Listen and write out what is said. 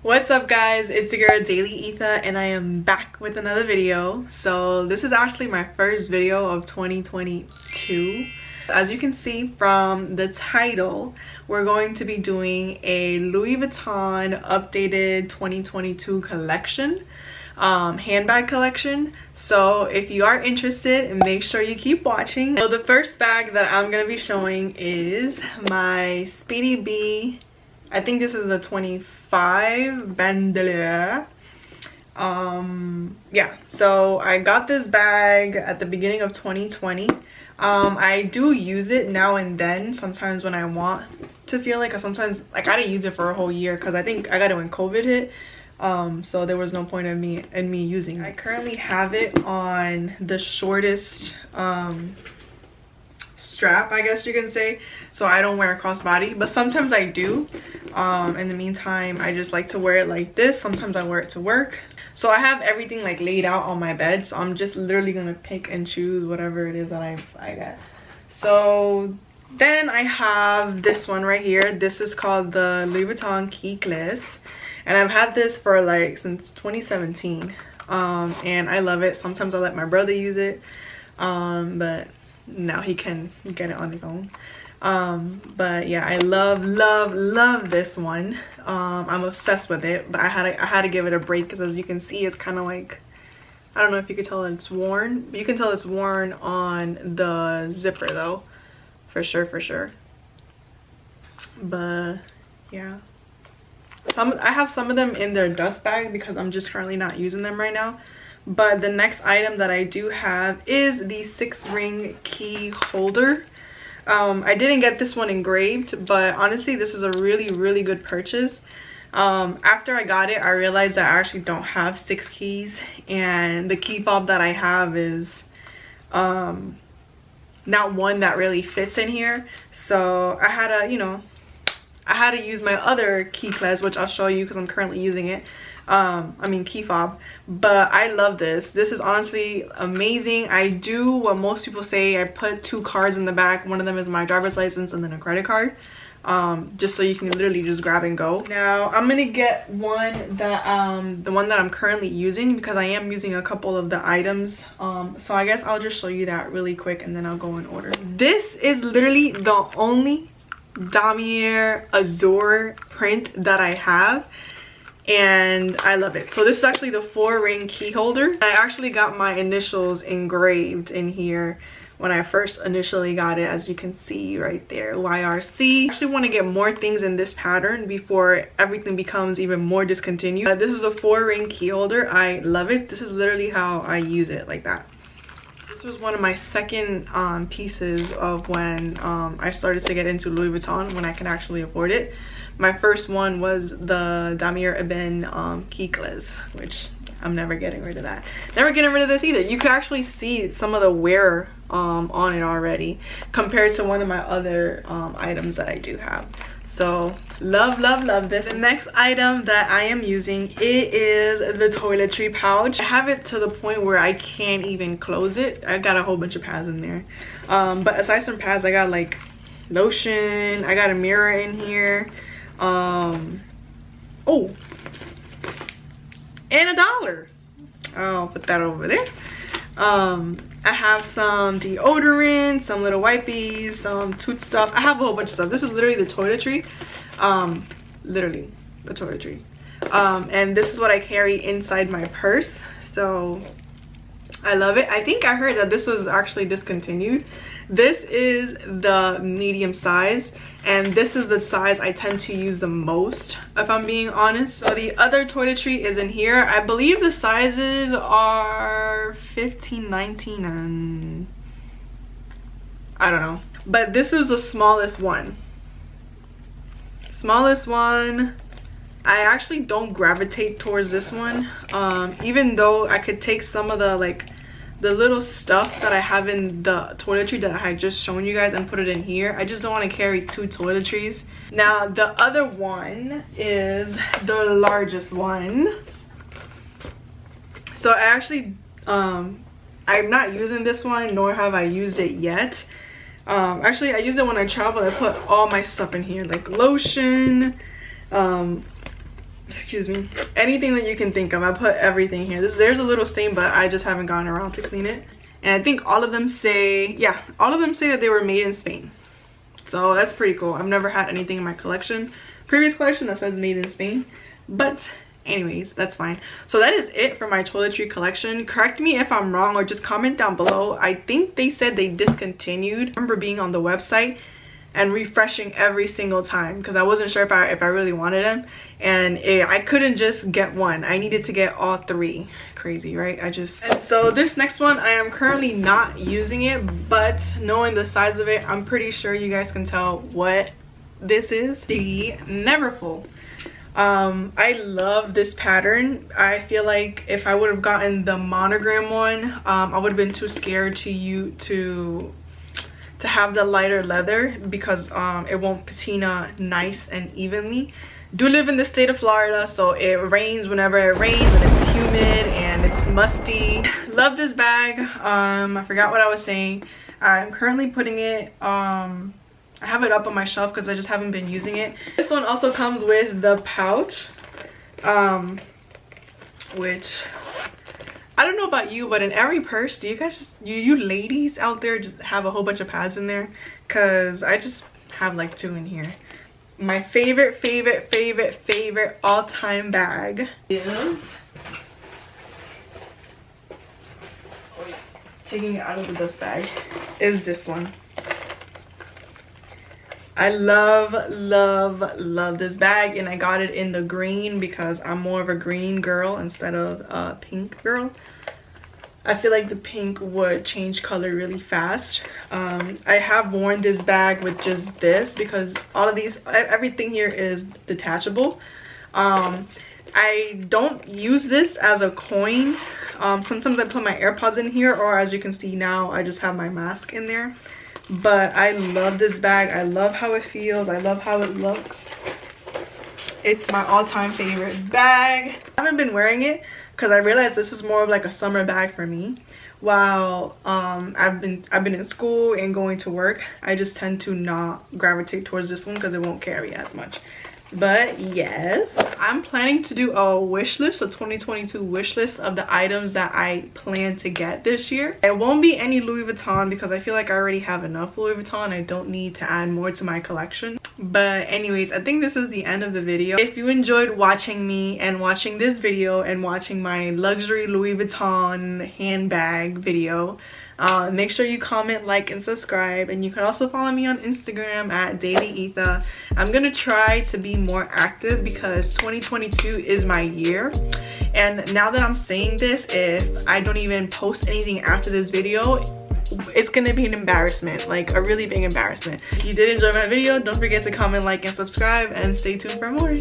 What's up guys, it's your girl Daily Etha and I am back with another video. So this is actually my first video of 2022. As you can see from the title, we're going to be doing a Louis Vuitton updated 2022 collection, handbag collection. So if you are interested, make sure you keep watching. So the first bag that I'm going to be showing is my Speedy B. I think this is a 25 bandolier. Yeah, so I got this bag at the beginning of 2020. I do use it now and then, sometimes when I want to feel like, sometimes like I didn't use it for a whole year because I think I got it when COVID hit. So there was no point in me using it. I currently have it on the shortest strap, I guess you can say, so I don't wear a crossbody, but sometimes I do. In the meantime, I just like to wear it like this. Sometimes I wear it to work. So I have everything like laid out on my bed, so I'm just literally gonna pick and choose whatever it is that I get. So then I have this one right here. This is called the Louis Vuitton Keyless, and I've had this for like since 2017, and I love it. Sometimes I let my brother use it, but now he can get it on his own. But yeah, I love this one. I'm obsessed with it, but I had to give it a break because, as you can see, it's kind of like, I don't know if you can tell it's worn, but you can tell it's worn on the zipper though, for sure. But yeah, I have some of them in their dust bag because I'm just currently not using them right now. But the next item that I do have is the 6-ring key holder. I didn't get this one engraved, but honestly this is a really good purchase. After I got it, I realized that I actually don't have 6 keys, and the key fob that I have is not one that really fits in here. So I had to, I had to use my other key clasp, which I'll show you because I'm currently using it. Key fob. But I love this. This is honestly amazing. I do what most people say. I put 2 cards in the back. One of them is my driver's license and then a credit card, just so you can literally just grab and go. Now I'm gonna get one that the one that I'm currently using, because I am using a couple of the items. So I guess I'll just show you that really quick and then I'll go in order. This is literally the only Damier Azur print that I have, and I love it. So this is actually the 4-ring key holder. I actually got my initials engraved in here when I first initially got it, as you can see right there, YRC. I actually want to get more things in this pattern before everything becomes even more discontinued. This is a 4-ring key holder. I love it. This is literally how I use it, like that. This was one of my second pieces of when I started to get into Louis Vuitton, when I can actually afford it. My first one was the Damier Azur Keyless, which I'm never getting rid of that. Never getting rid of this either. You can actually see some of the wear on it already compared to one of my other items that I do have. So love this. The next item that I am using, it is the Toiletry pouch. I have it to the point where I can't even close it. I got a whole bunch of pads in there, but aside from pads, I got like lotion, I got a mirror in here, oh, and $1. I'll put that over there. I have some deodorant, some little wipies, some tooth stuff. I have a whole bunch of stuff. This is literally the Toiletry, literally the Toiletry, and this is what I carry inside my purse. So I love it. I think I heard that this was actually discontinued. This is the medium size, and this is the size I tend to use the most, if I'm being honest. So the other Toiletry is in here. I believe the sizes are 15, 19, and I don't know. But this is the smallest one. Smallest one. I actually don't gravitate towards this one, even though I could take some of the little stuff that I have in the Toiletry that I had just shown you guys and put it in here. I just don't want to carry 2 toiletries. Now the other one is the largest one. So I actually I'm not using this one, nor have I used it yet. Actually I used it when I traveled. I put all my stuff in here, like lotion, excuse me, anything that you can think of. I put everything here. There's a little stain, but I just haven't gotten around to clean it. And I think all of them say, yeah, all of them say that they were made in Spain. So that's pretty cool. I've never had anything in my previous collection that says made in Spain. But anyways, that's fine. So that is it for my toiletry collection. Correct me if I'm wrong or just comment down below. I think they said they discontinued. I remember being on the website and refreshing every single time because I wasn't sure if I really wanted them, and I couldn't just get one. I needed to get all three. Crazy, right? And so this next one, I am currently not using it, but knowing the size of it, I'm pretty sure you guys can tell what this is. The Neverfull. I love this pattern. I feel like if I would have gotten the monogram one, I would have been too scared to have the lighter leather because it won't patina nice and evenly. Do live in the state of Florida, so it rains whenever it rains and it's humid and it's musty. Love this bag. I forgot what I was saying. I'm currently putting it, I have it up on my shelf because I just haven't been using it. This one also comes with the pouch, which I don't know about you, but in every purse, do you guys just, you ladies out there just have a whole bunch of pads in there? Because I just have like 2 in here. My favorite all-time bag is, taking it out of the dust bag, is this one. I love this bag, and I got it in the green because I'm more of a green girl instead of a pink girl. I feel like the pink would change color really fast. I have worn this bag with just this because all of these, everything here is detachable. I don't use this as a coin. Sometimes I put my AirPods in here, or as you can see now, I just have my mask in there. But I love this bag. I love how it feels. I love how it looks. It's my all-time favorite bag. I haven't been wearing it because I realized this is more of like a summer bag for me. While I've been in school and going to work, I just tend to not gravitate towards this one because it won't carry as much. But yes, I'm planning to do a wish list, a 2022 wish list of the items that I plan to get this year. It won't be any Louis Vuitton because I feel like I already have enough Louis Vuitton. I don't need to add more to my collection. But anyways, I think this is the end of the video. If you enjoyed watching me and watching this video and watching my luxury Louis Vuitton handbag video, make sure you comment, like, and subscribe. And you can also follow me on Instagram at dailyetha. I'm gonna try to be more active because 2022 is my year. And now that I'm saying this, if I don't even post anything after this video, it's gonna be an embarrassment, like a really big embarrassment. If you did enjoy my video, don't forget to comment, like, and subscribe, and stay tuned for more.